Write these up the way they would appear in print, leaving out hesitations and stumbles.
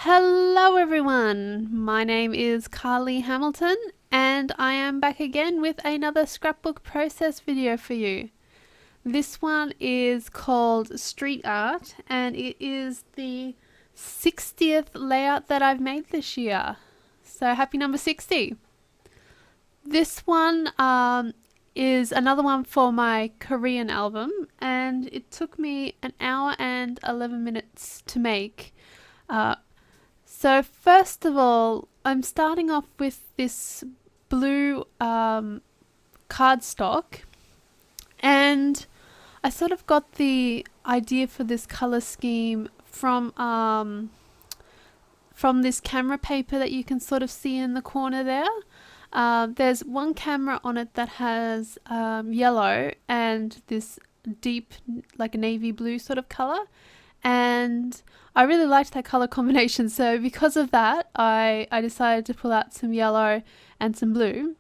Hello everyone, my name is Carlie Hamilton and I am back again with another scrapbook process video for you. This one is called Street Art and it is the 60th layout that I've made this year. So happy number 60. This one is another one for my Korean album and it took me an hour and 11 minutes to make. So first of all, I'm starting off with this blue cardstock, and I sort of got the idea for this color scheme from this camera paper that you can sort of see in the corner there. There's one camera on it that has yellow and this deep, like a navy blue sort of color. And I really liked that color combination, so because of that I decided to pull out some yellow and some blue,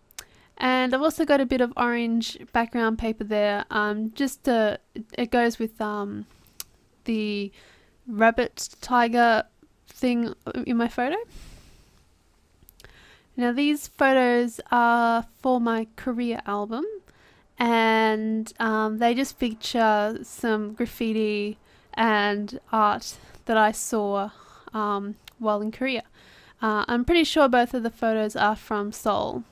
and I've also got a bit of orange background paper there. It goes with the rabbit tiger thing in my photo. Now these photos are for my Korea album, and they just feature some graffiti and art that I saw while in Korea. I'm pretty sure both of the photos are from Seoul.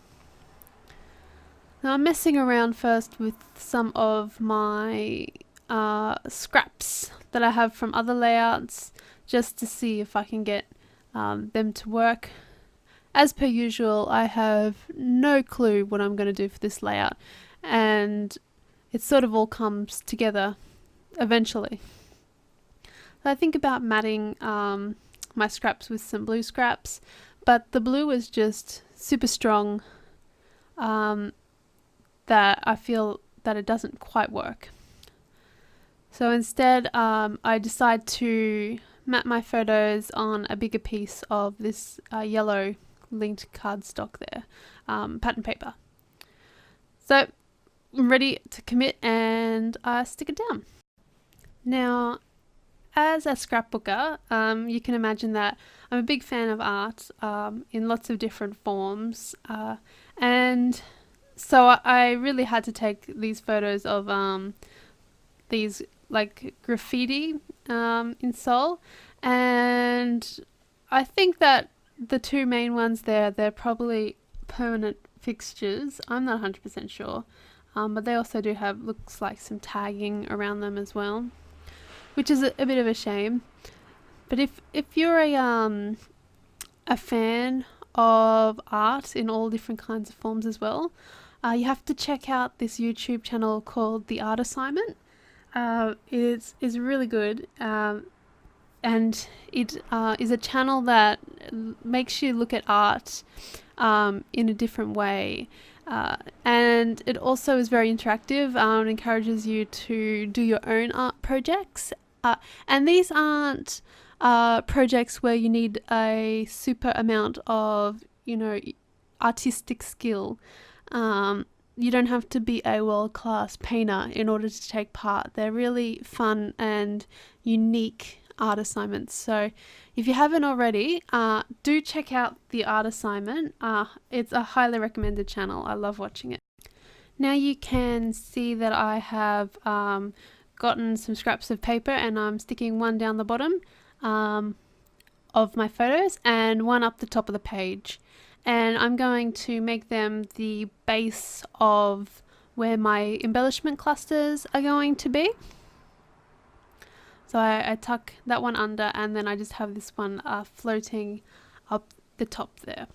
Now I'm messing around first with some of my scraps that I have from other layouts just to see if I can get them to work. As per usual, I have no clue what I'm going to do for this layout, and it sort of all comes together eventually. I think about matting my scraps with some blue scraps, but the blue is just super strong that I feel that it doesn't quite work. So instead I decide to mat my photos on a bigger piece of this yellow linked cardstock there, pattern paper. So I'm ready to commit and I stick it down. Now, as a scrapbooker, you can imagine that I'm a big fan of art in lots of different forms, and so I really had to take these photos of these like graffiti in Seoul, and I think that the two main ones there, they're probably permanent fixtures. I'm not 100% sure, but they also do have, looks like, some tagging around them as well, which is a bit of a shame. But if you're a fan of art in all different kinds of forms as well, you have to check out this YouTube channel called The Art Assignment. It is really good, and it is a channel that makes you look at art in a different way. And it also is very interactive and encourages you to do your own art projects. And these aren't projects where you need a super amount of, artistic skill. You don't have to be a world-class painter in order to take part. They're really fun and unique art assignments. So if you haven't already, do check out the Art Assignment. It's a highly recommended channel. I love watching it. Now you can see that I have gotten some scraps of paper and I'm sticking one down the bottom of my photos and one up the top of the page, and I'm going to make them the base of where my embellishment clusters are going to be. So I tuck that one under, and then I just have this one floating up the top there.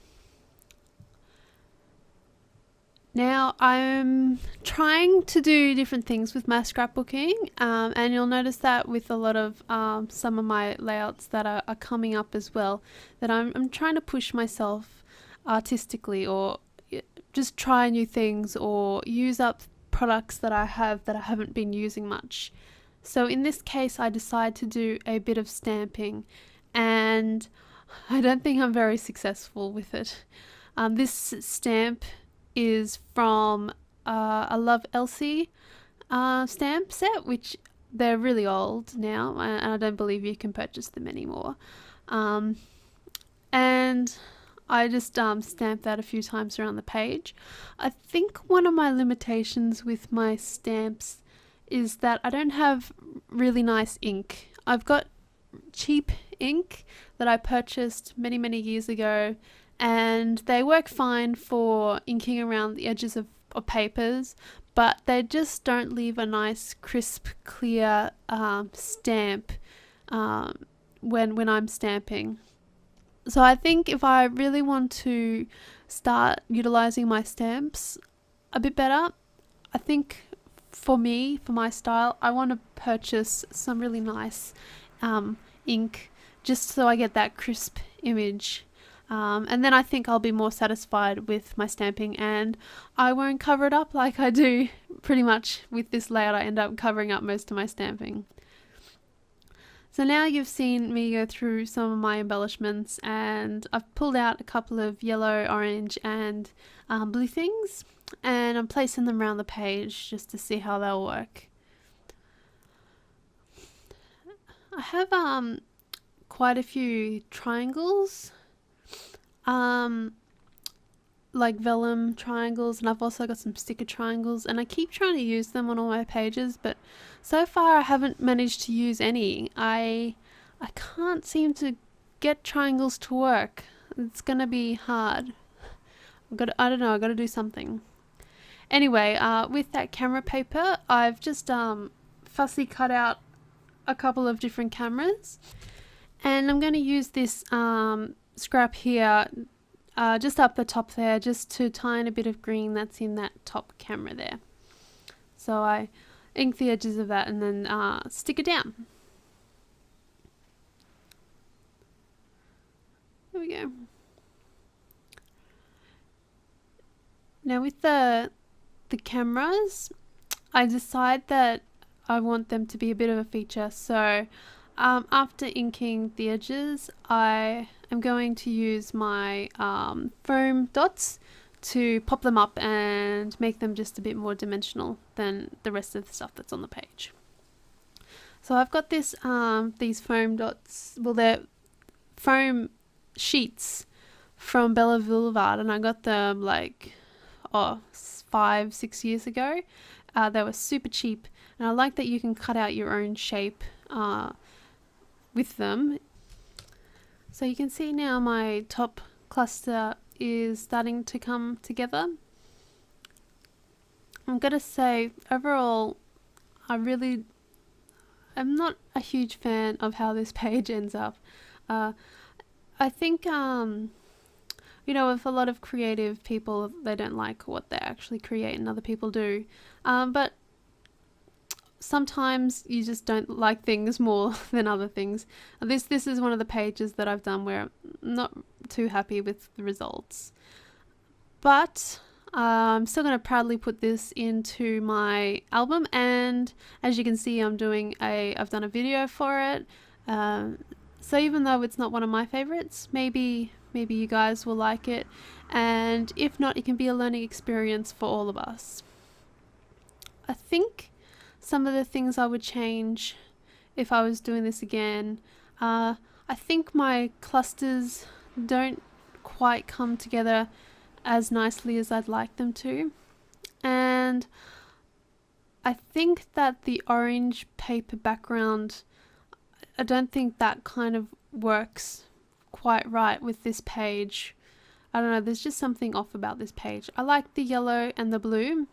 Now I'm trying to do different things with my scrapbooking, and you'll notice that with a lot of some of my layouts that are coming up as well, that I'm trying to push myself artistically, or just try new things, or use up products that I haven't been using much. So in this case I decided to do a bit of stamping, and I don't think I'm very successful with it. This stamp is from a Love Elsie stamp set, which they're really old now, and I don't believe you can purchase them anymore. and I just stamped that a few times around the page. I think one of my limitations with my stamps is that I don't have really nice ink. I've got cheap ink that I purchased many years ago, and they work fine for inking around the edges of papers, but they just don't leave a nice crisp clear stamp when I'm stamping. So I think if I really want to start utilizing my stamps a bit better, I think for me, for my style, I want to purchase some really nice ink just so I get that crisp image. And then I think I'll be more satisfied with my stamping, and I won't cover it up like I do pretty much with this layout. I end up covering up most of my stamping. So now you've seen me go through some of my embellishments, and I've pulled out a couple of yellow, orange and blue things, and I'm placing them around the page just to see how they'll work. I have quite a few triangles, like vellum triangles, and I've also got some sticker triangles, and I keep trying to use them on all my pages, but so far I haven't managed to use any. I can't seem to get triangles to work. It's gonna be hard. I don't know, I've got to do something. Anyway, with that camera paper, I've just fussy cut out a couple of different cameras, and I'm going to use this scrap here just up the top there, just to tie in a bit of green that's in that top camera there. So I ink the edges of that and then stick it down. There we go. Now with the cameras, I decide that I want them to be a bit of a feature, so after inking the edges, I am going to use my foam dots to pop them up and make them just a bit more dimensional than the rest of the stuff that's on the page. So I've got this these foam dots, well, they're foam sheets from Bella Boulevard, and I got them like 5-6 years ago. They were super cheap, and I like that you can cut out your own shape with them. So you can see now my top cluster is starting to come together. I'm gonna say overall I'm not a huge fan of how this page ends up. I think with a lot of creative people, they don't like what they actually create and other people do, but sometimes you just don't like things more than other things. This is one of the pages that I've done where I'm not too happy with the results, but I'm still going to proudly put this into my album, and as you can see, I've done a video for it. So even though it's not one of my favorites, maybe you guys will like it, and if not, it can be a learning experience for all of us. I think some of the things I would change if I was doing this again, I think my clusters don't quite come together as nicely as I'd like them to, and I think that the orange paper background, I don't think that kind of works quite right with this page. I don't know, there's just something off about this page. I like the yellow and the blue.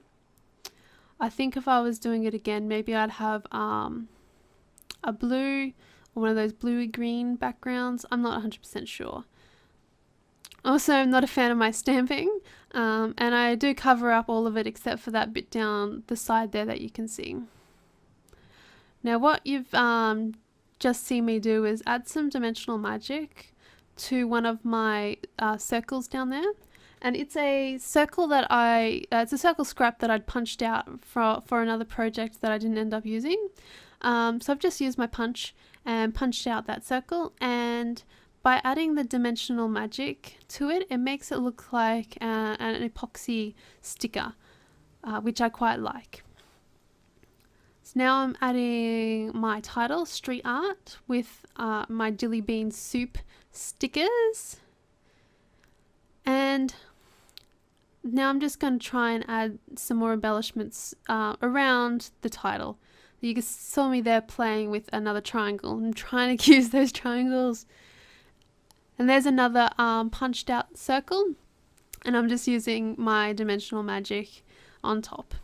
I think if I was doing it again, maybe I'd have a blue or one of those bluey green backgrounds. I'm not 100% sure. Also, I'm not a fan of my stamping, and I do cover up all of it except for that bit down the side there that you can see. Now what you've just seen me do is add some dimensional magic to one of my circles down there, and it's a circle that it's a circle scrap that I'd punched out for another project that I didn't end up using. So I've just used my punch and punched out that circle, and by adding the dimensional magic to it, it makes it look like an epoxy sticker, which I quite like. So now I'm adding my title, Street Art, with my Dilly Bean Soup stickers. And now I'm just going to try and add some more embellishments around the title. You saw me there playing with another triangle. I'm trying to use those triangles. And there's another punched out circle. And I'm just using my dimensional magic on top.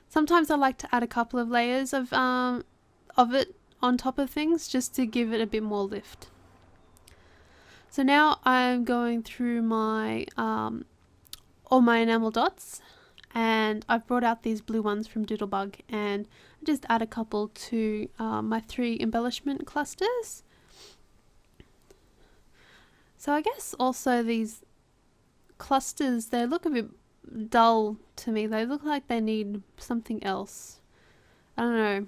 Sometimes I like to add a couple of layers of it on top of things just to give it a bit more lift. So now I'm going through my all my enamel dots, and I've brought out these blue ones from Doodlebug, and I just add a couple to my 3 embellishment clusters. So I guess also these clusters, they look a bit dull to me. They look like they need something else. I don't know.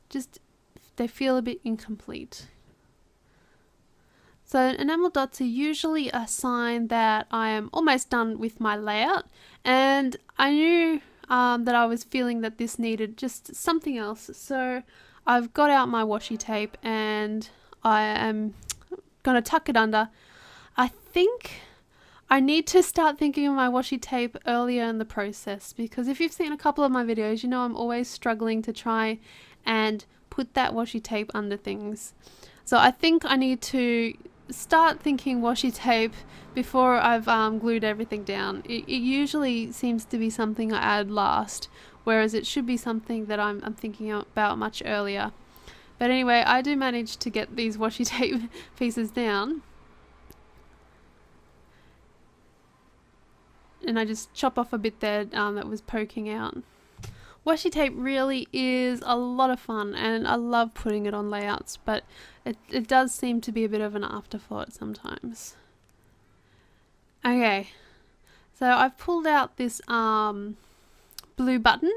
Just they feel a bit incomplete. So enamel dots are usually a sign that I am almost done with my layout, and I knew that I was feeling that this needed just something else. So I've got out my washi tape and I am going to tuck it under. I think I need to start thinking of my washi tape earlier in the process, because if you've seen a couple of my videos, you know I'm always struggling to try and put that washi tape under things. So I think I need to start thinking washi tape before I've glued everything down. It usually seems to be something I add last, whereas it should be something that I'm thinking about much earlier. But anyway, I do manage to get these washi tape pieces down. And I just chop off a bit there that was poking out. Washi tape really is a lot of fun, and I love putting it on layouts, but it does seem to be a bit of an afterthought sometimes. Okay, so I've pulled out this blue button.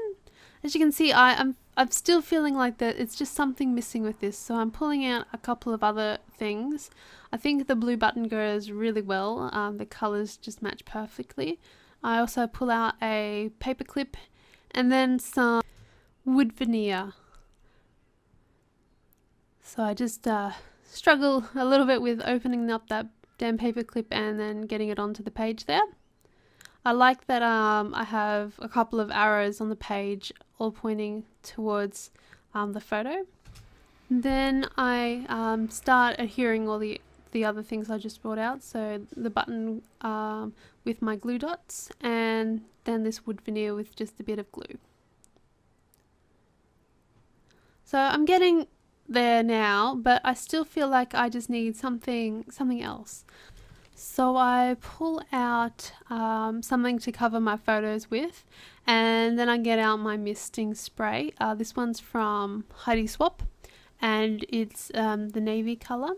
As you can see, I'm still feeling like that it's just something missing with this, so I'm pulling out a couple of other things. I think the blue button goes really well. The colors just match perfectly. I also pull out a paper clip and then some wood veneer. So I just struggle a little bit with opening up that damn paper clip and then getting it onto the page there. I like that I have a couple of arrows on the page all pointing towards the photo. Then I start adhering all the other things I just brought out, so the button with my glue dots, and then this wood veneer with just a bit of glue. So I'm getting there now, but I still feel like I just need something else. So I pull out something to cover my photos with, and then I get out my misting spray. This one's from Heidi Swap, and it's the navy color,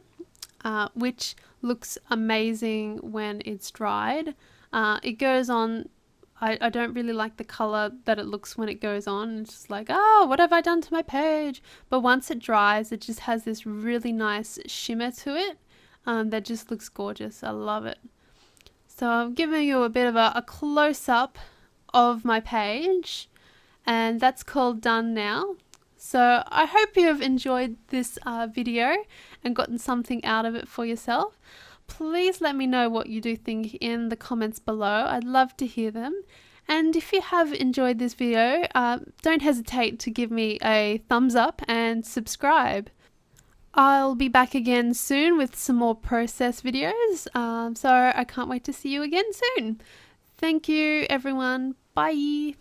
which looks amazing when it's dried. It goes on. I don't really like the color that it looks when it goes on. It's just like, oh, what have I done to my page? But once it dries, it just has this really nice shimmer to it that just looks gorgeous. I love it. So I'm giving you a bit of a close-up of my page, and that's called Done Now. So I hope you have enjoyed this video and gotten something out of it for yourself. Please let me know what you do think in the comments below. I'd love to hear them. And if you have enjoyed this video, don't hesitate to give me a thumbs up and subscribe. I'll be back again soon with some more process videos, so I can't wait to see you again soon. Thank you everyone. Bye.